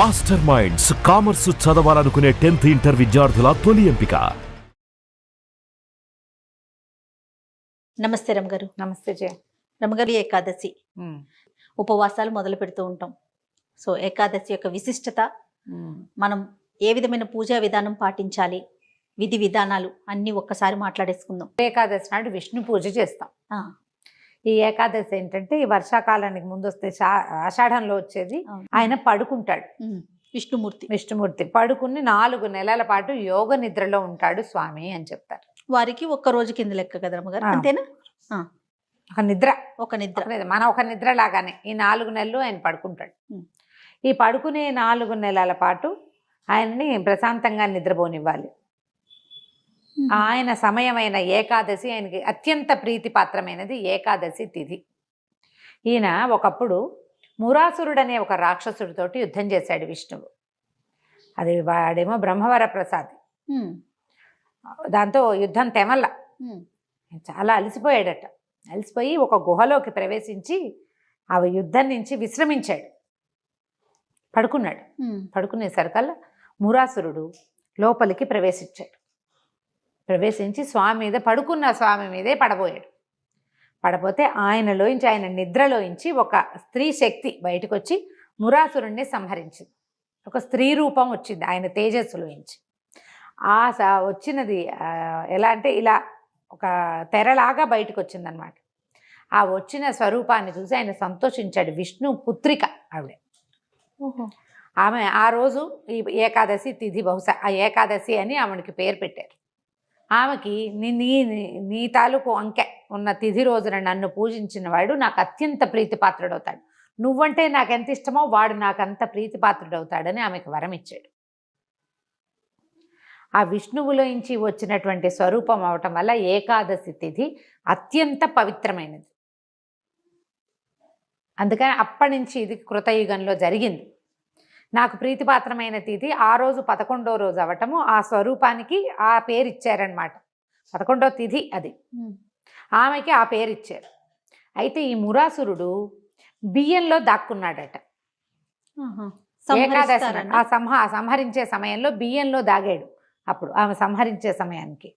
Master minds commerce చదవాలనుకునే 10th inter విద్యార్థుల తొలి ఎంపిక. నమస్తే రమగారు. నమస్తే జయ. రమగారు, ఏకాదశి ఉపవాసాలు మొదలు పెడుతూ ఉంటాం. సో ఏకాదశి యొక్క విశిష్టత, మనం ఏ విధమైన పూజా విధానం పాటించాలి, విధి విధానాలు అన్నీ ఒక్కసారి మాట్లాడేసుకుందాం. ఏకాదశి నాడు విష్ణు పూజ చేస్తాం. ఈ ఏకాదశి ఏంటంటే ఈ వర్షాకాలానికి ముందు వస్తే ఆషాఢంలో వచ్చేది. ఆయన పడుకుంటాడు, విష్ణుమూర్తి పడుకుని 4 నెలల పాటు యోగ నిద్రలో ఉంటాడు స్వామి అని చెప్తారు. వారికి ఒక్క రోజు కింద లెక్క కదా రమగారు, అంతేనా? ఒక నిద్ర మన ఒక నిద్ర లాగానే ఈ 4 నెలలు ఆయన పడుకుంటాడు. ఈ పడుకునే 4 నెలల పాటు ఆయన్ని ప్రశాంతంగా నిద్రపోనివ్వాలి. ఆయన సమయమైన ఏకాదశి ఆయనకి అత్యంత ప్రీతిపాత్రమైనది ఏకాదశి తిథి. ఈయన ఒకప్పుడు మురాసురుడు అనే ఒక రాక్షసుడితోటి యుద్ధం చేశాడు విష్ణువు. అది వాడేమో బ్రహ్మవర ప్రసాద్. దాంతో యుద్ధం తెమల్ల చాలా అలసిపోయాడట. అలసిపోయి ఒక గుహలోకి ప్రవేశించి ఆ యుద్ధం నుంచి విశ్రమించాడు. పడుకున్నాడు. పడుకునేసరికల్లా మురాసురుడు లోపలికి ప్రవేశించి స్వామి మీద, పడుకున్న స్వామి మీదే పడబోయాడు. పడపోతే ఆయన నిద్రలోంచి ఒక స్త్రీ శక్తి బయటకు వచ్చి మురాసురుణ్ణి సంహరించింది. ఒక స్త్రీ రూపం వచ్చింది ఆయన తేజస్సులోంచి. వచ్చినది ఎలా అంటే ఇలా ఒక తెరలాగా బయటకు వచ్చిందనమాట. ఆ వచ్చిన స్వరూపాన్ని చూసి ఆయన సంతోషించాడు. విష్ణు పుత్రిక ఆవిడ. ఆమె ఆ రోజు ఈ ఏకాదశి తిథి, బహుశా ఆ ఏకాదశి అని ఆమెకి పేరు పెట్టారు. ఆమెకి నీ తాలూకు అంకె ఉన్న తిథి రోజున నన్ను పూజించిన వాడు నాకు అత్యంత ప్రీతిపాత్రుడవుతాడు. నువ్వంటే నాకు ఎంత ఇష్టమో వాడు నాకు అంత ప్రీతిపాత్రుడవుతాడని ఆమెకు వరం ఇచ్చాడు. ఆ విష్ణువులోంచి వచ్చినటువంటి స్వరూపం అవటం వల్ల ఏకాదశి తిథి అత్యంత పవిత్రమైనది. అందుకని అప్పటి నుంచి ఇది కృతయుగంలో జరిగింది. నాకు ప్రీతిపాత్రమైన తిథి ఆ రోజు 11వ రోజు అవటము, ఆ స్వరూపానికి ఆ పేరు ఇచ్చారనమాట. 11వ తిథి అది. ఆమెకి ఆ పేరు ఇచ్చారు. అయితే ఈ మురాసురుడు బియ్యంలో దాక్కున్నాడట. ఏకాదశి సంహరించే సమయంలో బియ్యంలో దాగాడు. అప్పుడు ఆమె సంహరించే సమయానికి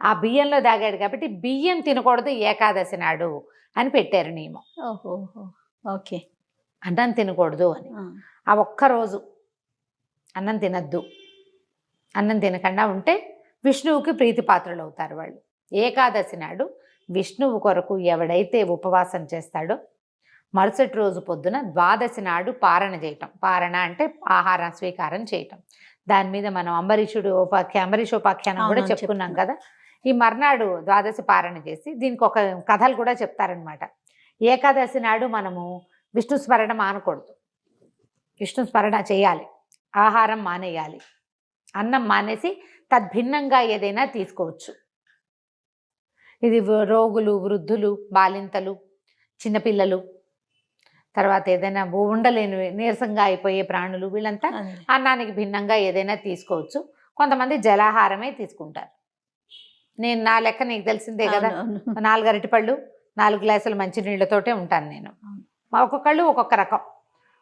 ఆ బియ్యంలో దాగాడు కాబట్టి బియ్యం తినకూడదు ఏకాదశి నాడు అని పెట్టారు నియమం. ఓకే, అన్నం తినకూడదు అని. ఆ ఒక్కరోజు అన్నం తినద్దు. అన్నం తినకుండా ఉంటే విష్ణువుకి ప్రీతిపాత్రులు అవుతారు వాళ్ళు. ఏకాదశి నాడు విష్ణువు కొరకు ఎవడైతే ఉపవాసం చేస్తాడో మరుసటి రోజు పొద్దున ద్వాదశి నాడు పారణ చేయటం. పారణ అంటే ఆహారం స్వీకారం చేయటం. దాని మీద మనం అంబరీషోపాఖ్యానం కూడా చెప్పుకున్నాం కదా. ఈ మర్నాడు ద్వాదశి పారణ చేసి దీనికి ఒక కథలు కూడా చెప్తారనమాట. ఏకాదశి నాడు మనము విష్ణు స్మరణ మానకూడదు, విష్ణు స్మరణ చేయాలి. ఆహారం మానేయాలి, అన్నం మానేసి తద్భిన్నంగా ఏదైనా తీసుకోవచ్చు. ఇది రోగులు, వృద్ధులు, బాలింతలు, చిన్నపిల్లలు, తర్వాత ఏదైనా ఉండలేని నీరసంగా అయిపోయే ప్రాణులు, వీళ్ళంతా అన్నానికి భిన్నంగా ఏదైనా తీసుకోవచ్చు. కొంతమంది జలాహారమే తీసుకుంటారు. నా లెక్క నీకు తెలిసిందే కదా, 4 అరటిపళ్ళు 4 గ్లాసుల మంచినీళ్ళతోటే ఉంటాను నేను. ఒక్కొక్కళ్ళు ఒక్కొక్క రకం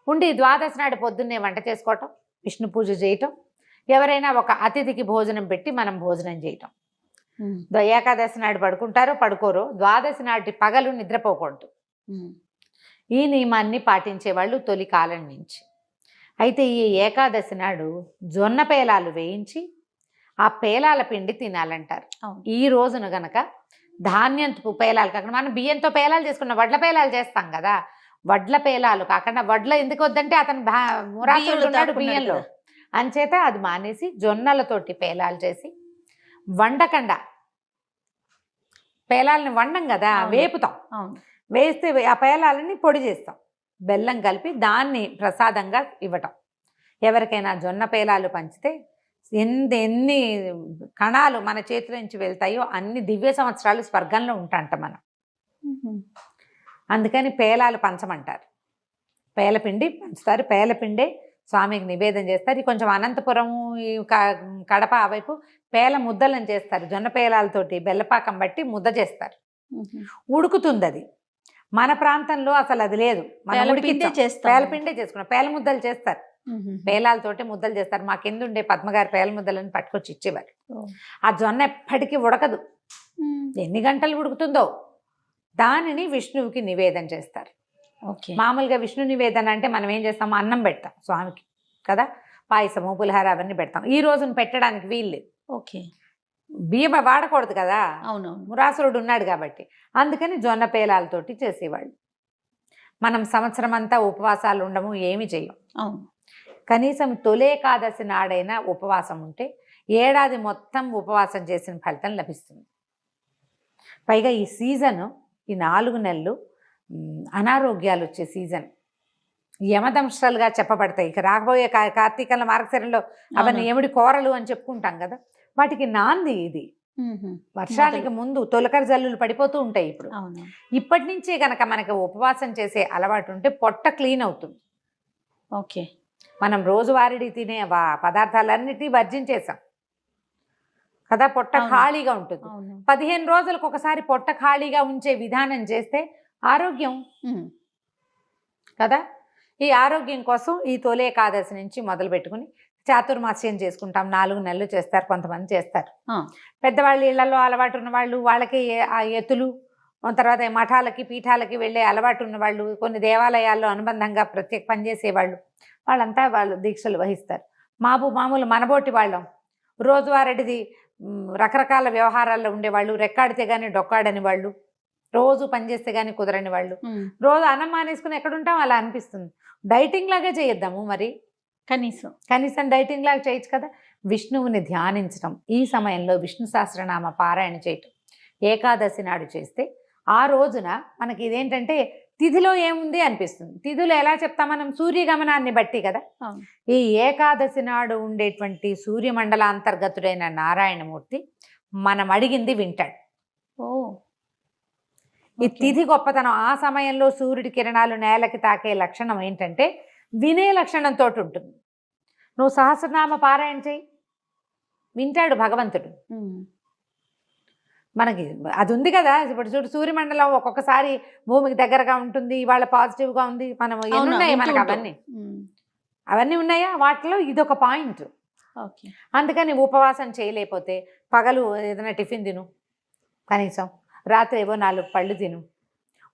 ఉండి ద్వాదశి నాడు పొద్దున్నే వంట చేసుకోవటం, విష్ణు పూజ చేయటం, ఎవరైనా ఒక అతిథికి భోజనం పెట్టి మనం భోజనం చేయటం. ఏకాదశి నాడు పడుకుంటారో పడుకోరో, ద్వాదశి నాటి పగలు నిద్రపోకూడదు. ఈ నియమాన్ని పాటించేవాళ్ళు తొలి కాలం నుంచి. అయితే ఈ ఏకాదశి నాడు జొన్న పేలాలు వేయించి ఆ పేలాల పిండి తినాలంటారు. ఈ రోజున గనక ధాన్యంతో పేలాలు కాకుండా మనం బియ్యంతో పేలాలు చేసుకున్నాం, వడ్ల పేలాలు చేస్తాం కదా. వడ్ల పేలాలు కాకుండా, వడ్ల ఎందుకు వద్దంటే అతను మురాసురుడు ఉన్నాడు బియ్యంలో, అంచేత అది మానేసి జొన్నలతోటి పేలాలు చేసి వండకుండా, పేలాలని వండం కదా, వేపుతాం. వేస్తే ఆ పేలాలని పొడి చేస్తాం, బెల్లం కలిపి దాన్ని ప్రసాదంగా ఇవ్వటం. ఎవరికైనా జొన్న పేలాలు పంచితే ఎన్ని కణాలు మన చేతుల నుంచి వెళ్తాయో అన్ని దివ్య సంవత్సరాలు స్వర్గంలో ఉంటాంట మనం. అందుకని పేలాలు పంచమంటారు. పేలపిండి పంచుతారు. పేలపిండే స్వామికి నివేదన చేస్తారు. కొంచెం అనంతపురం, కడప ఆ వైపు పేల ముద్దలను చేస్తారు. జొన్న పేలాలతోటి బెల్లపాకం బట్టి ముద్ద చేస్తారు. ఉడుకుతుంది అది. మన ప్రాంతంలో అసలు అది లేదు. మనం పేలపిండే చేసుకున్నాం, పేల ముద్దలు చేస్తారు. పేలాలతోటి ముద్దలు చేస్తారు. మా కింద ఉండే పద్మగారి పేల ముద్దలని పట్టుకొచ్చి ఇచ్చేవారు. ఆ జొన్న ఎప్పటికీ ఉడకదు, ఎన్ని గంటలు ఉడుకుతుందో. దానిని విష్ణువుకి నివేదన చేస్తారు. మామూలుగా విష్ణు నివేదన అంటే మనం ఏం చేస్తాము, అన్నం పెడతాం స్వామికి కదా, పాయసము పులిహార అవన్నీ పెడతాం. ఈ రోజున పెట్టడానికి వీల్లేదు, బియ్యం వాడకూడదు కదా, అవునవును, మురాసురుడు ఉన్నాడు కాబట్టి. అందుకని జొన్న పేలాలతోటి చేసేవాళ్ళు. మనం సంవత్సరం అంతా ఉపవాసాలు ఉండము, ఏమి చెయ్యం. అవును, కనీసం తొలేకాదశి నాడైనా ఉపవాసం ఉంటే ఏడాది మొత్తం ఉపవాసం చేసిన ఫలితం లభిస్తుంది. పైగా ఈ సీజను, ఈ 4 నెలలు అనారోగ్యాలు వచ్చే సీజన్, యమదంశాలుగా చెప్పబడతాయి. ఇక రాబోయే కార్తీకంలో మార్గశిరంలో అవన్నీ ఎముడి కోరలు అని చెప్పుకుంటాం కదా, వాటికి నాంది ఇది. వర్షానికి ముందు తొలకరి జల్లులు పడిపోతూ ఉంటాయి. ఇప్పటి నుంచే కనుక మనకి ఉపవాసం చేసే అలవాటు ఉంటే పొట్ట క్లీన్ అవుతుంది. ఓకే, మనం రోజువారీ తినే పదార్థాలన్నిటినీ వర్జించేసాం కదా, పొట్ట ఖాళీగా ఉంటుంది. 15 రోజులకు ఒకసారి పొట్ట ఖాళీగా ఉంచే విధానం చేస్తే ఆరోగ్యం కదా. ఈ ఆరోగ్యం కోసం ఈ తొలి ఏకాదశి నుంచి మొదలు పెట్టుకుని చాతుర్మాస్యం చేసుకుంటాం. 4 నెలలు చేస్తారు, కొంతమంది చేస్తారు. పెద్దవాళ్ళు ఇళ్లలో అలవాటు ఉన్న వాళ్ళు, వాళ్ళకి ఆ ఎత్తులు, తర్వాత మఠాలకి పీఠాలకి వెళ్ళే అలవాటు ఉన్న వాళ్ళు, కొన్ని దేవాలయాల్లో అనుబంధంగా ప్రత్యేక పనిచేసేవాళ్ళు, వాళ్ళంతా వాళ్ళు దీక్షలు వహిస్తారు. మామూలు మనబోటి వాళ్ళం, రోజువారీది రకరకాల వ్యవహారాల్లో ఉండేవాళ్ళు, రెక్కాడితే కానీ డొక్కాడని వాళ్ళు, రోజు పనిచేస్తే కానీ కుదరని వాళ్ళు, రోజు అన్నం మానేసుకుని ఎక్కడుంటాం అలా అనిపిస్తుంది. డైటింగ్ లాగా చేయొద్దాము మరి, కనీసం డైటింగ్ లాగా చేయొచ్చు కదా. విష్ణువుని ధ్యానించడం, ఈ సమయంలో విష్ణు సహస్రనామ పారాయణ చేయటం ఏకాదశి నాడు చేస్తే ఆ రోజున మనకి ఇదేంటంటే తిథిలో ఏముంది అనిపిస్తుంది. తిథులు ఎలా చెప్తాం మనం, సూర్యగమనాన్ని బట్టి కదా. ఈ ఏకాదశి నాడు ఉండేటువంటి సూర్యమండల అంతర్గతుడైన నారాయణమూర్తి మనం అడిగింది వింటాడు. ఈ తిథి గొప్పతనం, ఆ సమయంలో సూర్యుడి కిరణాలు నేలకి తాకే లక్షణం ఏంటంటే వినే లక్షణంతో ఉంటుంది. నువ్వు సహస్రనామ పారాయణ చేయి, వింటాడు భగవంతుడు. మనకి అది ఉంది కదా. ఇప్పుడు చూడు, సూర్యమండలం ఒక్కొక్కసారి భూమికి దగ్గరగా ఉంటుంది, ఇవాళ పాజిటివ్గా ఉంది, మనం ఎన్నున్నాయి మనకు అవన్నీ ఉన్నాయా, వాటిలో ఇదొక పాయింట్. అందుకని ఉపవాసం చేయలేకపోతే పగలు ఏదైనా టిఫిన్ తిను, కనీసం రాత్రి ఏవో 4 పళ్ళు తిను,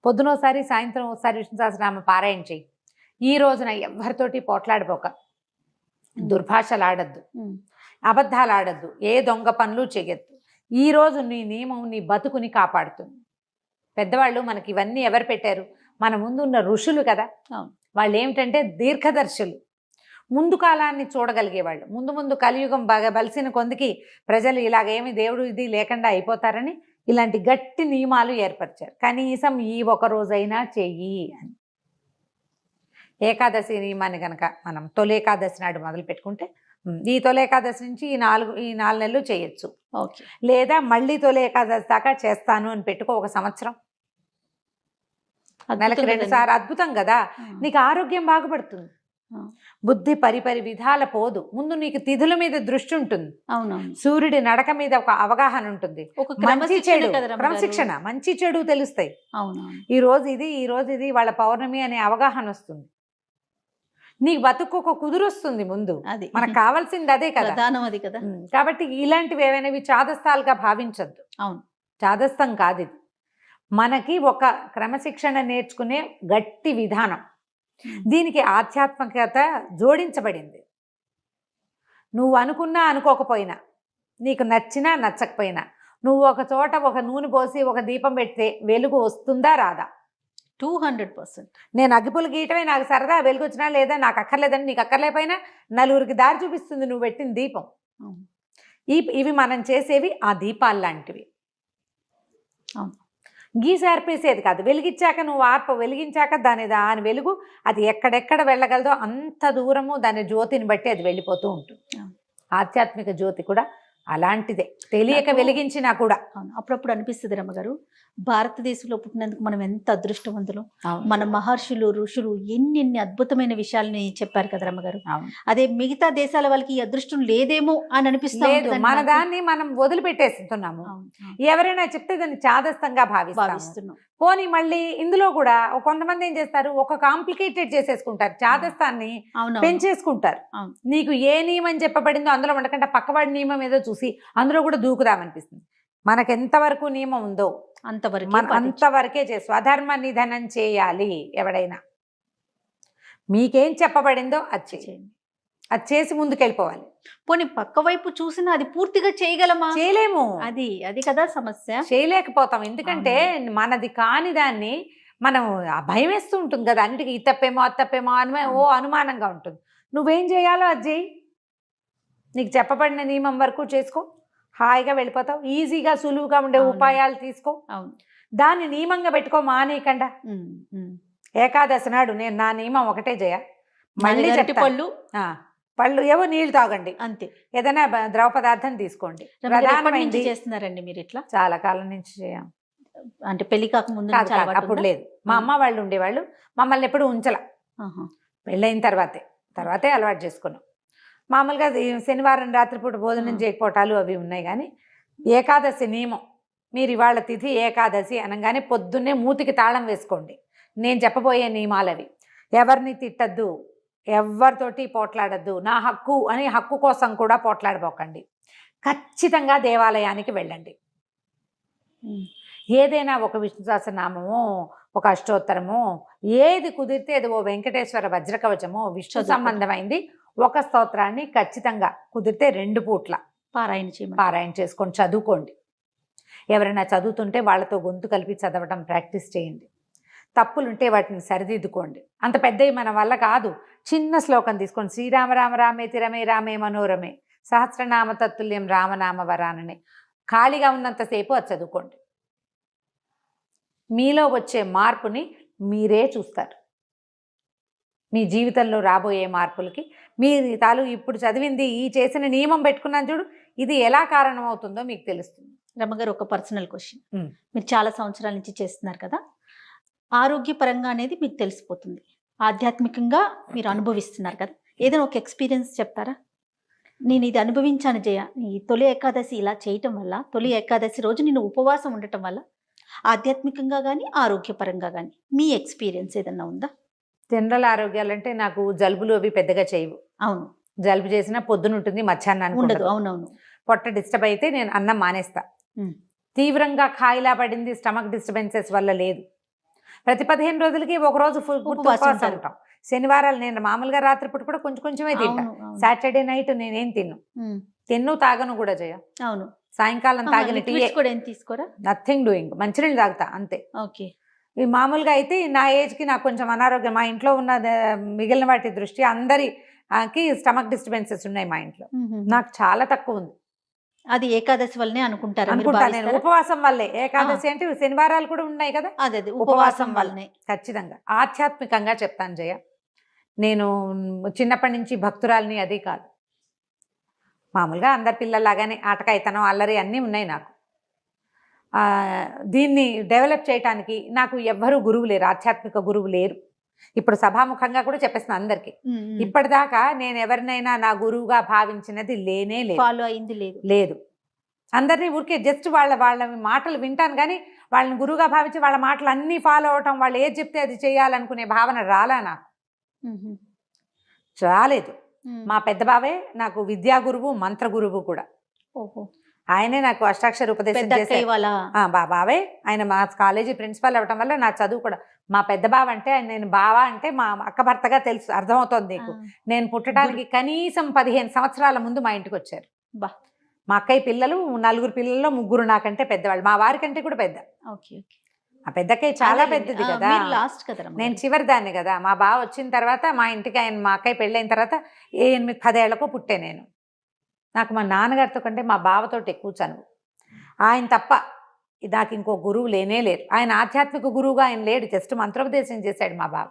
పొద్దునోసారి సాయంత్రం ఒకసారి విష్ణు సహస్రనామ పారాయణ చెయ్యి. ఈ రోజున ఎవరితోటి పోట్లాడిపోక, దుర్భాషలు ఆడద్దు, అబద్ధాలు ఆడద్దు, ఏ దొంగ పనులు చేయొద్దు. ఈ రోజు నీ నియమం నీ బతుకుని కాపాడుతుంది. పెద్దవాళ్ళు మనకి ఇవన్నీ ఎవరు పెట్టారు, మన ముందు ఉన్న ఋషులు కదా. వాళ్ళు ఏమిటంటే దీర్ఘదర్శులు, ముందు కాలాన్ని చూడగలిగేవాళ్ళు. ముందు కలియుగం బాగా బలిసిన కొందికి ప్రజలు ఇలాగేమి దేవుడు ఇది లేకుండా అయిపోతారని ఇలాంటి గట్టి నియమాలు ఏర్పరిచారు. కనీసం ఈ ఒక రోజైనా చెయ్యి అని. ఏకాదశి నియమాన్ని కనుక మనం తొలి ఏకాదశి నాడు మొదలు పెట్టుకుంటే ఈ తొలి ఏకాదశి నుంచి ఈ 4 నెలలు చేయొచ్చు. లేదా మళ్ళీ తొలి ఏకాదశి దాకా చేస్తాను అని పెట్టుకో, ఒక సంవత్సరం, నెలకి 2 సార్లు. అద్భుతం కదా. నీకు ఆరోగ్యం బాగుపడుతుంది, బుద్ధి పరిపరి విధాల పోదు. ముందు నీకు తిథుల మీద దృష్టి ఉంటుంది, సూర్యుడి నడక మీద ఒక అవగాహన ఉంటుంది, మంచి చెడు క్రమశిక్షణ, మంచి చెడు తెలుస్తాయి. ఈ రోజు ఇది వాళ్ళ పౌర్ణమి అనే అవగాహన వస్తుంది. నీకు బతుకు ఒక కుదురొస్తుంది. ముందు మనకు కావాల్సింది అదే కదా, అది కదా. కాబట్టి ఇలాంటివి ఏవైనా చాదస్తాలుగా భావించద్దు. చాదస్తం కాదు ఇది, మనకి ఒక క్రమశిక్షణ నేర్చుకునే గట్టి విధానం. దీనికి ఆధ్యాత్మికత జోడించబడింది. నువ్వు అనుకున్నా అనుకోకపోయినా, నీకు నచ్చినా నచ్చకపోయినా, నువ్వు ఒక చోట ఒక నూనె పోసి ఒక దీపం పెడితే వెలుగు వస్తుందా రాదా? 200%. నేను అగ్గిపులు గీయటమే నాకు సరదా, వెలుగు వచ్చినా లేదా నాకు అక్కర్లేదని నీకు అక్కర్లేకపోయినా నలుగురికి దారి చూపిస్తుంది నువ్వు పెట్టిన దీపం. ఇవి మనం చేసేవి ఆ దీపాలు లాంటివి. గీసి ఆర్పేసేది కాదు, వెలిగించాక నువ్వు వెలిగించాక దాని వెలుగు అది ఎక్కడెక్కడ వెళ్ళగలదో అంత దూరము దాని జ్యోతిని బట్టి అది వెళ్ళిపోతూ ఉంటుంది. ఆధ్యాత్మిక జ్యోతి కూడా అలాంటిదే, తెలియక వెలిగించినా కూడా. అప్పుడప్పుడు అనిపిస్తుంది రమ్మగారు, భారతదేశంలో పుట్టినందుకు మనం ఎంత అదృష్టవంతులు. మన మహర్షులు ఋషులు ఎన్ని అద్భుతమైన విషయాలని చెప్పారు కదా రమ్మగారు. అదే మిగతా దేశాల వాళ్ళకి ఈ అదృష్టం లేదేమో అని అనిపిస్తుంది. మన దాన్ని మనం వదిలిపెట్టేస్తున్నాము. ఎవరైనా చెప్తే దాన్ని చాదస్తంగా భావిస్తున్నాం. పోనీ మళ్ళీ ఇందులో కూడా కొంతమంది ఏం చేస్తారు, ఒక కాంప్లికేటెడ్ చేసేసుకుంటారు, చాదస్తాన్ని అవును పెంచేసుకుంటారు. అవును. నీకు ఏ నియమం చెప్పబడిందో అందులో ఉండకుండా పక్కవాడి నియమం ఏదో చూసి అందులో కూడా దూకుదామనిపిస్తుంది. మనకు ఎంతవరకు నియమం ఉందో అంతవరకు మన అంతవరకే స్వధర్మ నిధనం చేయాలి. ఎవడైనా మీకేం చెప్పబడిందో అది చేయండి, అది చేసి ముందుకెళ్ళిపోవాలి. పోనీ పక్క వైపు చూసినా అది పూర్తిగా చేయగలమా? చేయలేము, అది కదా సమస్య. చేయలేకపోతాం. ఎందుకంటే మనది కాని దాన్ని మనం భయం వేస్తూ ఉంటుంది కదా, అన్నిటికీ ఈ తప్పేమో అది తప్పేమో అని అనుమానంగా ఉంటుంది. నువ్వేం చేయాలో అది చేయి, నీకు చెప్పబడిన నియమం వరకు చేసుకో, హాయిగా వెళ్ళిపోతావు. ఈజీగా సులువుగా ఉండే ఉపాయాలు తీసుకో, దాన్ని నియమంగా పెట్టుకో, మానేయకుండా. ఏకాదశి నాడు నేను నా నియమం ఒకటే చేయ, మళ్ళీ పళ్ళు ఏవో నీళ్లు తాగండి అంతే, ఏదైనా ద్రవ పదార్థం తీసుకోండి. ప్రధానమైనది చేస్తున్నారండి మీరు ఇట్లా? చాలా కాలం నుంచి చేయం, అంటే పెళ్లి కాకముందు అప్పుడు లేదు. మా అమ్మ వాళ్ళు ఉండేవాళ్ళు, మమ్మల్ని ఎప్పుడు ఉంచల. పెళ్ళైన తర్వాతే అలవాటు చేసుకున్నాం. మామూలుగా శనివారం రాత్రిపూట భోజనం చేయకపోవటాలు అవి ఉన్నాయి. కానీ ఏకాదశి నియమం, మీరు ఇవాళ తిథి ఏకాదశి అనగానే పొద్దున్నే మూతికి తాళం వేసుకోండి. నేను చెప్పబోయే నియమాలు అవి. ఎవరిని తిట్టద్దు, ఎవరితోటి పోట్లాడద్దు, నా హక్కు అని హక్కు కోసం కూడా పోట్లాడబోకండి. ఖచ్చితంగా దేవాలయానికి వెళ్ళండి. ఏదైనా ఒక విష్ణు సహస్రనామమో, ఒక అష్టోత్తరమో, ఏది కుదిరితే అది, ఓ వెంకటేశ్వర వజ్రకవచమో, విష్ణు సంబంధమైంది ఒక స్తోత్రాన్ని ఖచ్చితంగా కుదిరితే 2 పూట్ల పారాయణ చేసుకొని చదువుకోండి. ఎవరైనా చదువుతుంటే వాళ్ళతో గొంతు కలిపి చదవడం ప్రాక్టీస్ చేయండి. తప్పులుంటే వాటిని సరిదిద్దుకోండి. అంత పెద్దవి మన వల్ల కాదు, చిన్న శ్లోకం తీసుకోండి. శ్రీరామ రామ రామేతి రమే రామే మనోరమే సహస్రనామ తత్తుల్యం రామనామ వరాననే ఖాళీగా ఉన్నంతసేపు అది చదువుకోండి. మీలో వచ్చే మార్పుని మీరే చూస్తారు. మీ జీవితంలో రాబోయే మార్పులకి మీ ఇప్పుడు చదివింది, ఈ చేసిన నియమం పెట్టుకున్నాను చూడు, ఇది ఎలా కారణం అవుతుందో మీకు తెలుస్తుంది. రమ్మగారు, ఒక పర్సనల్ క్వశ్చన్. మీరు చాలా సంవత్సరాల నుంచి చేస్తున్నారు కదా, ఆరోగ్యపరంగా అనేది మీకు తెలిసిపోతుంది, ఆధ్యాత్మికంగా మీరు అనుభవిస్తున్నారు కదా, ఏదైనా ఒక ఎక్స్పీరియన్స్ చెప్తారా? నేను ఇది అనుభవించాను జయ, ఈ తొలి ఏకాదశి ఇలా చేయటం వల్ల, తొలి ఏకాదశి రోజు నేను ఉపవాసం ఉండటం వల్ల ఆధ్యాత్మికంగా కానీ ఆరోగ్యపరంగా కానీ మీ ఎక్స్పీరియన్స్ ఏదన్నా ఉందా? జనరల్ ఆరోగ్యాలంటే నాకు జలుబులు అవి పెద్దగా చేయవు. అవును, జలుబు చేసినా పొద్దున ఉంటుంది, మధ్యాహ్నానికి ఉండదు. అవునవును. పొట్ట డిస్టర్బ్ అయితే నేను అన్నం మానేస్తా. తీవ్రంగా ఖాయిలా పడింది, స్టమక్ డిస్టర్బెన్సెస్ వల్ల లేదు. ప్రతి 15 రోజులకి ఒకరోజు ఉపవాసం ఉంటాం. శనివారాలు నేను మామూలుగా రాత్రిపూట కూడా కొంచెమే తింటా. సాటర్డే నైట్ నేనేం తిన్ను తాగను కూడా చేయ. అవును, సాయంకాలం తాగిన టీ కూడా ఏం తీసుకోరా? నథింగ్ డూయింగ్, మంచినీళ్ళు తాగుతా అంతే. ఓకే. ఈ మామూలుగా అయితే నా ఏజ్కి నాకు కొంచెం అనారోగ్యం, మా ఇంట్లో ఉన్న మిగిలిన వాటి దృష్టి అందరికి స్టమక్ డిస్టర్బెన్సెస్ ఉన్నాయి మా ఇంట్లో, నాకు చాలా తక్కువ ఉంది. అది ఏకాదశి వల్లనే అనుకుంటా నేను, ఉపవాసం వల్లే. ఏకాదశి అంటే శనివారాలు కూడా ఉన్నాయి కదా, అదే ఉపవాసం వల్లనే. ఖచ్చితంగా ఆధ్యాత్మికంగా చెప్తాను జయ, నేను చిన్నప్పటి నుంచి భక్తురాలిని అది కాదు. మామూలుగా అందరి పిల్లల్లాగానే ఆటకాయితనం, అల్లరి అన్నీ ఉన్నాయి నాకు. దీన్ని డెవలప్ చేయడానికి నాకు ఎవ్వరూ గురువు లేరు, ఆధ్యాత్మిక గురువు లేరు. ఇప్పుడు సభాముఖంగా కూడా చెప్పేస్తున్నాను అందరికి, ఇప్పటిదాకా నేను ఎవరినైనా నా గురువుగా భావించినది లేనే లేదు, ఫాలో అయింది లేదు. అందరినీ ఊరికే జస్ట్ వాళ్ళ మాటలు వింటాను కానీ వాళ్ళని గురువుగా భావించి వాళ్ళ మాటలు అన్నీ ఫాలో అవటం, వాళ్ళు ఏది చెప్తే అది చేయాలనుకునే భావన రాలా నాకు, రాలేదు. మా పెద్ద బావే నాకు విద్యా గురువు, మంత్ర గురువు కూడా. ఆయనే నాకు అష్టాక్షర ఉపదేశం చేసే బావే. ఆయన మా కాలేజీ ప్రిన్సిపల్ అవ్వటం వల్ల నా చదువు కూడా, మా పెద్ద బావ అంటే నేను బావా అంటే మా అక్క భర్తగా తెలుసు, అర్థమవుతోంది నీకు. నేను పుట్టడానికి కనీసం 15 సంవత్సరాల ముందు మా ఇంటికి వచ్చారు. మా అక్కయ్య పిల్లలు 4 పిల్లల్లో 3 నాకంటే పెద్దవాళ్ళు, మా వారి కంటే కూడా పెద్ద. ఆ పెద్దక్కయ్య చాలా పెద్దది కదా, నేను చివరి దాన్ని కదా. మా బావ వచ్చిన తర్వాత మా ఇంటికి మా అక్కయ్య పెళ్ళైన తర్వాత 8-10 ఏళ్లకో పుట్టే నేను. నాకు మా నాన్నగారితో కంటే మా బావతోటి ఎక్కువ చనువు. ఆయన తప్ప నాకు ఇంకో గురువు లేనే లేరు. ఆయన ఆధ్యాత్మిక గురువుగా ఆయన లేడు, జస్ట్ మంత్రోపదేశం చేశాడు మా బావ.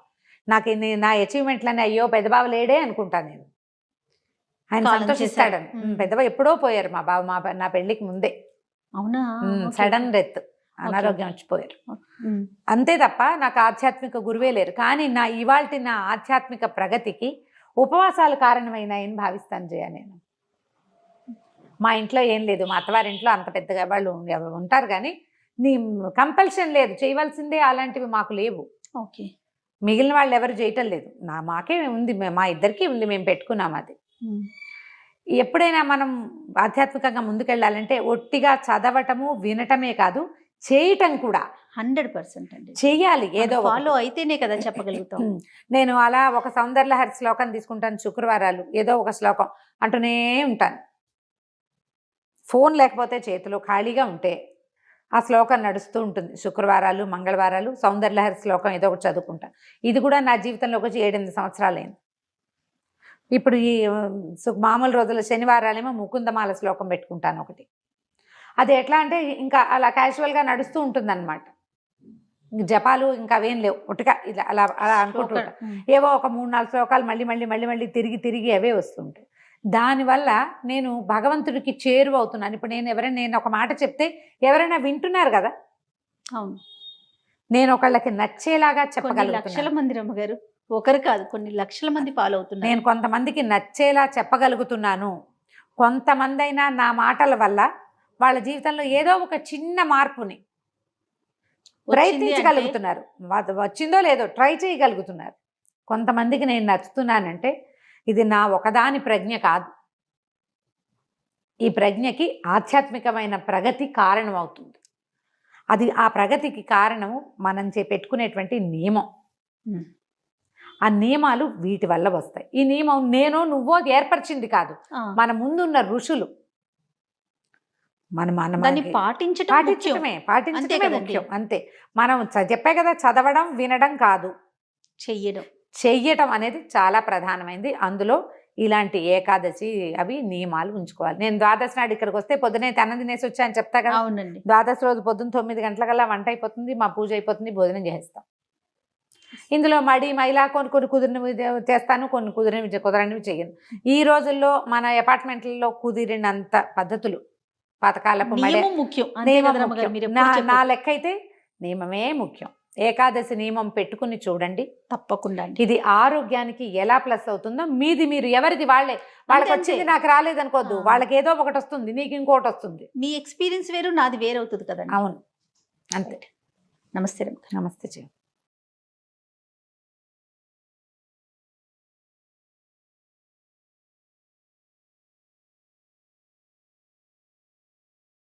నాకు నా అచీవ్మెంట్లన్నీ అయ్యో పెద్దబావ లేడే అనుకుంటాను నేను. ఆయన సంతోషిస్తాడని. పెద్దబావ ఎప్పుడో పోయారు మా బావ, నా పెళ్లికి ముందే. అవునా? సడన్ డెత్, అనారోగ్యం వచ్చిపోయారు. అంతే తప్ప నాకు ఆధ్యాత్మిక గురువే లేరు. కానీ ఇవాల్టి నా ఆధ్యాత్మిక ప్రగతికి ఉపవాసాలు కారణమైనాయని భావిస్తాను జయ నేను. మా ఇంట్లో ఏం లేదు, మా అత్తవారింట్లో అంత పెద్దగా వాళ్ళు ఉంటారు కానీ నీ కంపల్షన్ లేదు, చేయవలసిందే అలాంటివి మాకు లేవు. ఓకే. మిగిలిన వాళ్ళు ఎవరు చేయటం లేదు, మాకే ఉంది, మా ఇద్దరికి ఉంది, మేము పెట్టుకున్నాం అది. ఎప్పుడైనా మనం ఆధ్యాత్మికంగా ముందుకెళ్ళాలంటే ఒట్టిగా చదవటము వినటమే కాదు, చేయటం కూడా 100% అండి. చెయ్యాలి. ఏదో ఫాలో అయితేనే కదా చెప్పగలుగుతాం. నేను అలా ఒక సౌందర్యలహరి శ్లోకం తీసుకుంటాను, శుక్రవారాలు ఏదో ఒక శ్లోకం అంటూనే ఉంటాను. ఫోన్ లేకపోతే చేతిలో ఖాళీగా ఉంటే ఆ శ్లోకం నడుస్తూ ఉంటుంది. శుక్రవారాలు మంగళవారాలు సౌందర్యలహరి శ్లోకం ఏదో ఒకటి చదువుకుంటాను. ఇది కూడా నా జీవితంలోకి వచ్చి 7-8 సంవత్సరాలైంది. ఇప్పుడు ఈ మామూలు రోజుల శనివారాలేమో ముకుందమాల శ్లోకం పెట్టుకుంటాను ఒకటి. అది ఎట్లా అంటే ఇంకా అలా క్యాజువల్గా నడుస్తూ ఉంటుంది అనమాట. జపాలు ఇంకా అవేం లేవు, ఒట్టుగా ఇలా అలా అలా అనుకుంటుంటా. ఏవో ఒక 3-4 శ్లోకాలు మళ్ళీ మళ్ళీ మళ్ళీ మళ్ళీ తిరిగి తిరిగి అవే వస్తుంటాయి. దానివల్ల నేను భగవంతుడికి చేరువవుతున్నాను. ఇప్పుడు నేను ఒక మాట చెప్తే ఎవరైనా వింటున్నారు కదా. అవును. నేను ఒకళ్ళకి నచ్చేలాగా లక్షల చెప్పగలుగుతున్నాను. మంది రమ్మగారు, ఒకరు కాదు కొన్ని లక్షల మంది ఫాలో అవుతున్నారు. నేను కొంతమందికి నచ్చేలా చెప్పగలుగుతున్నాను. కొంతమంది అయినా నా మాటల వల్ల వాళ్ళ జీవితంలో ఏదో ఒక చిన్న మార్పుని ప్రయత్నించగలుగుతున్నారు. వచ్చిందో లేదో ట్రై చేయగలుగుతున్నారు. కొంతమందికి నేను నచ్చుతున్నానంటే ఇది నా ఒకదాని ప్రజ్ఞ కాదు, ఈ ప్రజ్ఞకి ఆధ్యాత్మికమైన ప్రగతి కారణం అవుతుంది. అది ఆ ప్రగతికి కారణము మనం పెట్టుకునేటువంటి నియమం. ఆ నియమాలు వీటి వల్ల వస్తాయి. ఈ నియమం నేను నువ్వో ఏర్పరిచింది కాదు, మన ముందున్న ఋషులు. దాన్ని పాటించడమే ముఖ్యం. అంతే. మనం చెప్పే కదా, చదవడం వినడం కాదు, చెయ్యడం అనేది చాలా ప్రధానమైంది. అందులో ఇలాంటి ఏకాదశి అవి నియమాలు ఉంచుకోవాలి. నేను ద్వాదశి నాడు ఇక్కడికి వస్తే పొద్దునే అన్నం తినేసి వచ్చా అని చెప్తా కదా. అవునండి. ద్వాదశి రోజు పొద్దున్న 9 గంటలకల్లా వంట అయిపోతుంది, మా పూజ అయిపోతుంది, భోజనం చేస్తాం. ఇందులో మైలా కొన్ని కుదిరినవి చేస్తాను, కొన్ని కుదరనివి చేయను. ఈ రోజుల్లో మన అపార్ట్మెంట్లలో కుదిరినంత పద్ధతులు పథకాలకు ముఖ్యం. నా లెక్క అయితే నియమమే ముఖ్యం. ఏకాదశి నియమం పెట్టుకుని చూడండి, తప్పకుండా. ఇది ఆరోగ్యానికి ఎలా ప్లస్ అవుతుందో మీరు ఎవరిది వాళ్ళకి వచ్చింది నాకు రాలేదనుకోద్దు. వాళ్ళకి ఏదో ఒకటి వస్తుంది, నీకు ఇంకోటి వస్తుంది. మీ ఎక్స్పీరియన్స్ వేరు, నాది వేరవుతుంది కదండి. అవును, అంతే. నమస్తే. నమస్తే.